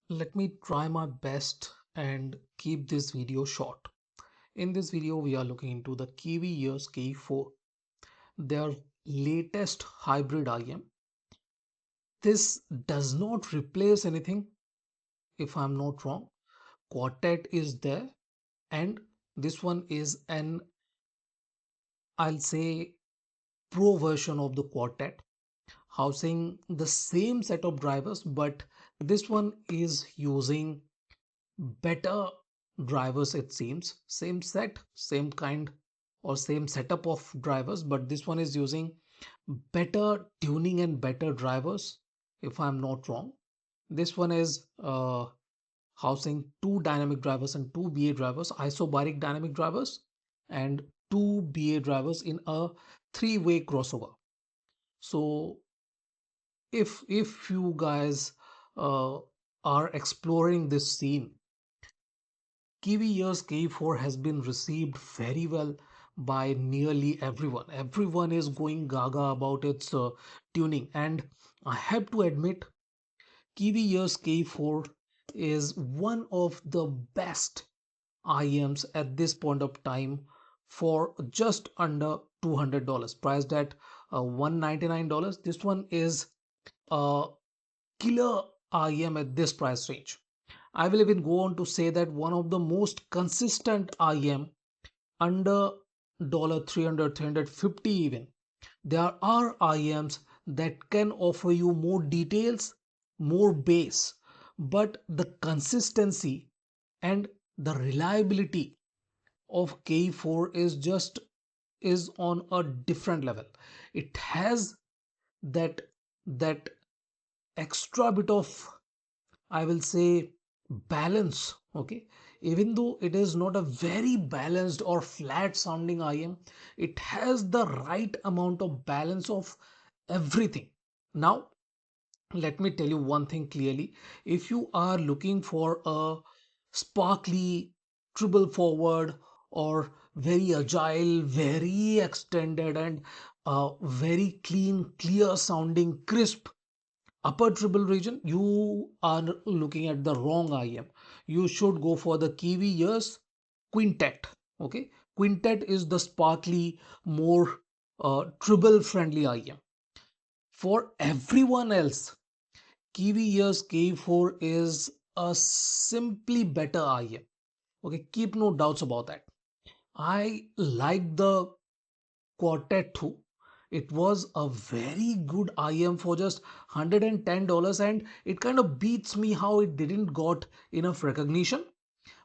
Let me try my best and keep this video short. In this video, we are looking into the Kiwi Ears KE4, their latest hybrid IM. This does not replace anything, if I'm not wrong. Quartet is there, and this one is an, I'll say, pro version of the Quartet, housing the same set of drivers, but this one is using better drivers. It seems same set, same kind or same setup of drivers, but this one is using better tuning and better drivers, if I'm not wrong. This one is housing two dynamic drivers and two BA drivers, isobaric dynamic drivers, and two BA drivers in a three-way crossover. So if you guys uh, are exploring this scene, Kiwi Ears KE4 has been received very well by nearly everyone. Everyone is going gaga about its tuning, and I have to admit, Kiwi Ears KE4 is one of the best IMs at this point of time for just under $200, priced at $199. This one is a killer IM at this price range. I will even go on to say that one of the most consistent IM under $300, 350 even. There are IMs that can offer you more details, more base, but the consistency and the reliability of K4 is on a different level. It has that that extra bit of, I will say, balance. Okay, even though it is not a very balanced or flat sounding IM, it has the right amount of balance of everything. Now, let me tell you one thing clearly. If you are looking for a sparkly triple forward or very agile, very extended and very clean, clear sounding, crisp upper triple region, you are looking at the wrong IM. You should go for the Kiwi Ears Quintet. Okay, Quintet is the sparkly, more triple friendly IM. For everyone else, Kiwi Ears K4 is a simply better IM. Okay, keep no doubts about that. I like the Quartet 2. It was a very good IM for just $110, and it kind of beats me how it didn't got enough recognition.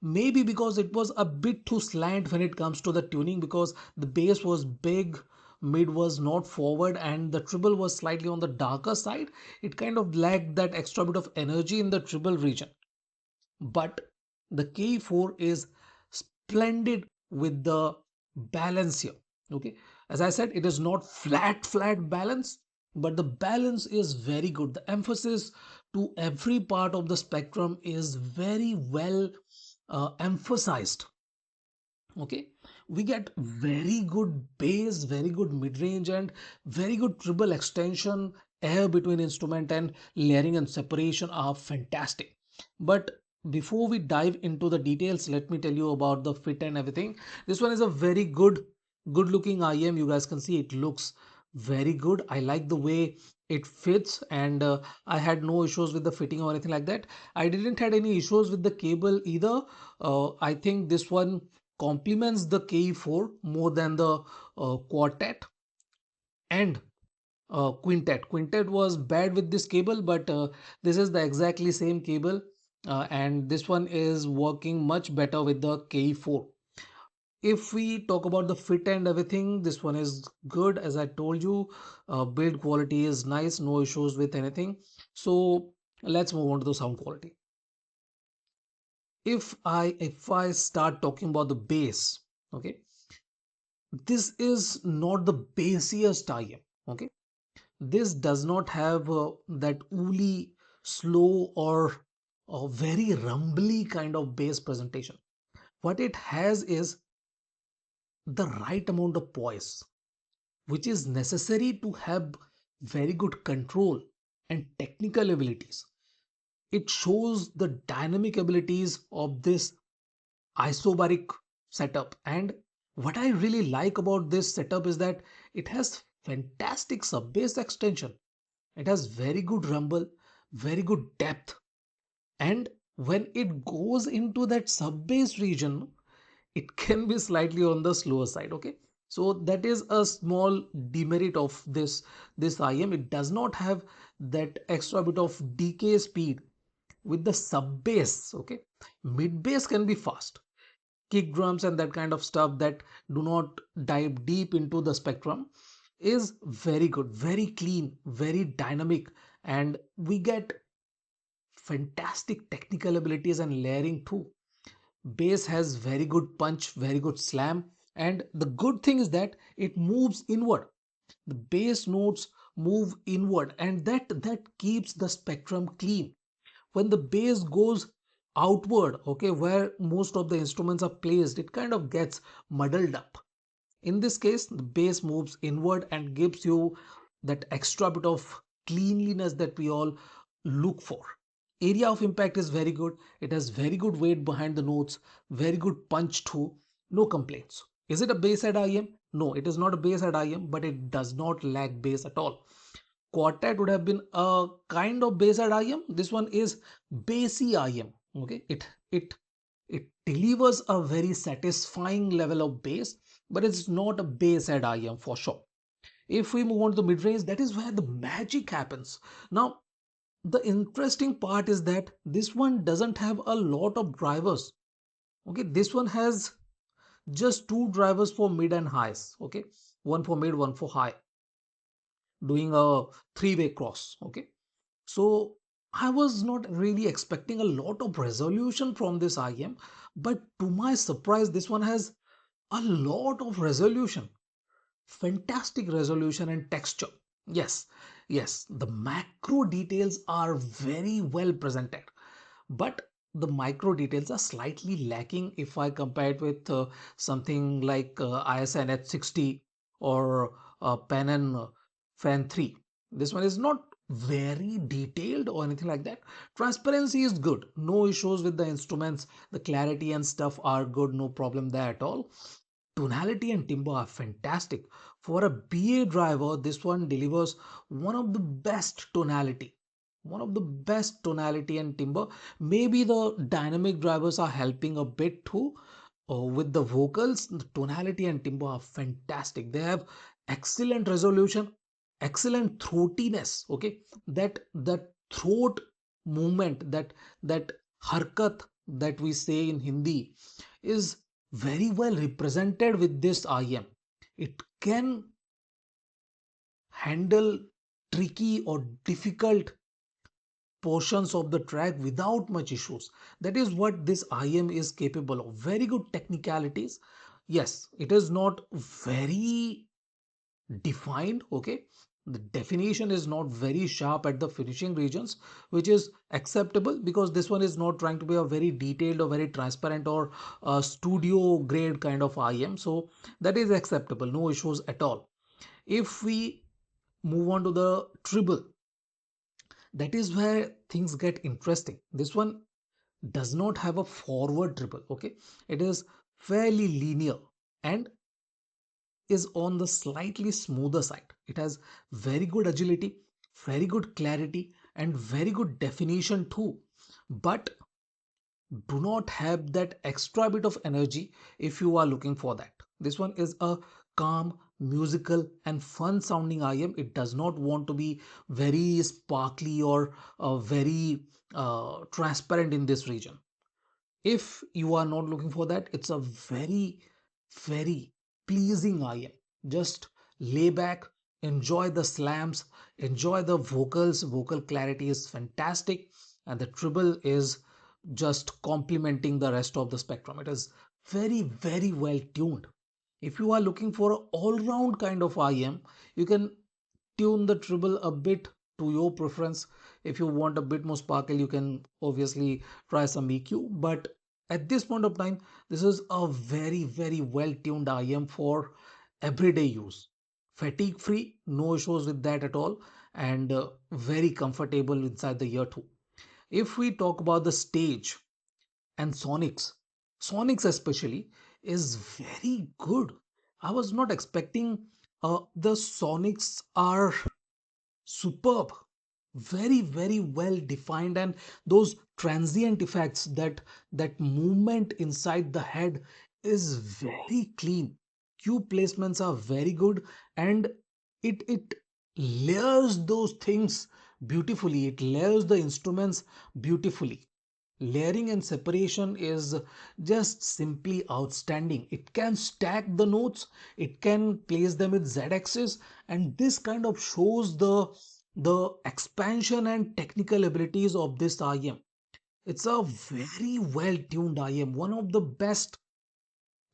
Maybe because it was a bit too slant when it comes to the tuning, because the bass was big, mid was not forward, and the treble was slightly on the darker side. It kind of lacked that extra bit of energy in the treble region. But the K4 is splendid with the balance here. Okay, as I said, it is not flat balance, but the balance is very good. The emphasis to every part of the spectrum is very well emphasized. Okay, we get very good bass, very good mid-range, and very good treble extension. Air between instrument and layering and separation are fantastic. But before we dive into the details, let me tell you about the fit and everything. This one is a very good looking IM. You guys can see it looks very good. I like the way it fits, and I had no issues with the fitting or anything like that. I didn't had any issues with the cable either. I think this one complements the KE4 more than the Quartet and Quintet. Quintet was bad with this cable, but this is the exactly same cable, and this one is working much better with the KE4. If we talk about the fit and everything, this one is good. As I told you, build quality is nice, no issues with anything. So let's move on to the sound quality. If I start talking about the bass, okay, this is not the bassiest IM. Okay, this does not have that woolly, slow or very rumbly kind of bass presentation. What it has is the right amount of poise, which is necessary to have very good control and technical abilities. It shows the dynamic abilities of this isobaric setup. And what I really like about this setup is that it has fantastic sub bass extension. It has very good rumble, very good depth, and when it goes into that sub bass region, it can be slightly on the slower side. Okay, so that is a small demerit of this IM. It does not have that extra bit of decay speed with the sub bass. Okay, mid bass can be fast, kick drums and that kind of stuff that do not dive deep into the spectrum is very good, very clean, very dynamic, and we get fantastic technical abilities and layering too. Bass has very good punch, very good slam, and the good thing is that it moves inward. The bass notes move inward, and that keeps the spectrum clean. When the bass goes outward, okay, where most of the instruments are placed, it kind of gets muddled up. In this case, the bass moves inward and gives you that extra bit of cleanliness that we all look for. Area of impact is very good. It has very good weight behind the notes, very good punch too. No complaints. Is it a bass head IM? No, it is not a bass head IM, but it does not lack bass at all. Quartet would have been a kind of bass head IM. This one is bassy IM. Okay, it delivers a very satisfying level of bass, but it's not a bass head IM for sure. If we move on to the mid range, that is where the magic happens. Now, the interesting part is that this one doesn't have a lot of drivers. Okay, this one has just two drivers for mid and highs. Okay, one for mid, one for high, doing a three-way cross. Okay, so I was not really expecting a lot of resolution from this IM, but to my surprise, this one has a lot of resolution, fantastic resolution and texture. Yes, yes, the macro details are very well presented, but the micro details are slightly lacking if I compare it with something like ISN H60 or Pen and Fan 3. This one is not very detailed or anything like that. Transparency is good, no issues with the instruments, the clarity and stuff are good, no problem there at all. Tonality and timbre are fantastic. For a BA driver, this one delivers one of the best tonality. One of the best tonality and timbre. Maybe the dynamic drivers are helping a bit too. With the vocals, the tonality and timbre are fantastic. They have excellent resolution, excellent throatiness. Okay, that throat movement, that harkat that we say in Hindi is very well represented with this IM. It can handle tricky or difficult portions of the track without much issues. That is what this IM is capable of. Very good technicalities. Yes, it is not very defined. Okay, the definition is not very sharp at the finishing regions, which is acceptable because this one is not trying to be a very detailed or very transparent or studio grade kind of IM, so that is acceptable, no issues at all. If we move on to the treble, that is where things get interesting. This one does not have a forward treble. Okay, it is fairly linear and is on the slightly smoother side. It has very good agility, very good clarity, and very good definition too. But do not have that extra bit of energy if you are looking for that. This one is a calm, musical, and fun sounding IM. It does not want to be very sparkly or very transparent in this region. If you are not looking for that, it's a very pleasing IM. Just lay back, enjoy the slams, enjoy the vocals. Vocal clarity is fantastic, and the treble is just complementing the rest of the spectrum. It is very well tuned. If you are looking for an all-round kind of IM, you can tune the treble a bit to your preference. If you want a bit more sparkle, you can obviously try some EQ. But at this point of time, this is a very well tuned IM for everyday use. Fatigue free, no issues with that at all, and very comfortable inside the ear too. If we talk about the stage and Sonics especially is very good. I was not expecting the Sonics are superb, very well defined, and those transient effects, that movement inside the head is very clean. Cue placements are very good, and it layers those things beautifully. It layers the instruments beautifully. Layering and separation is just simply outstanding. It can stack the notes, it can place them with Z axis, and this kind of shows the expansion and technical abilities of this IM. It's a very well tuned IM, one of the best,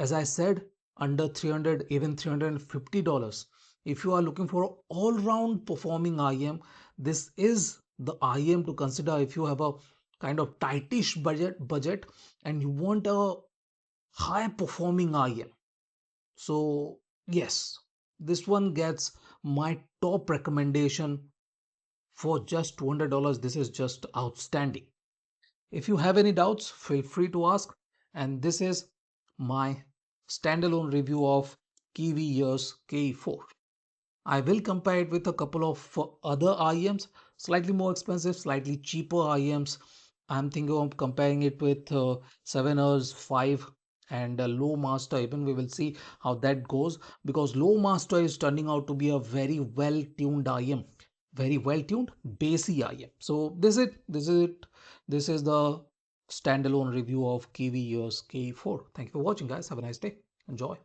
as I said, under 300, even $350. If you are looking for an all-round performing IM, this is the IM to consider. If you have a kind of tightish budget and you want a high performing IM. So yes, this one gets my top recommendation for just $200. This is just outstanding. If you have any doubts, feel free to ask. And this is my standalone review of Kiwi Ears KE4. I will compare it with a couple of other IEMs, slightly more expensive, slightly cheaper IEMs. I'm thinking of comparing it with 7 Hours 5 and Low Master. Even we will see how that goes, because Low Master is turning out to be a very well tuned IEM, very well tuned bassy IEM. So this is the standalone review of Kiwi Ears KE4. Thank you for watching, guys. Have a nice day. Enjoy.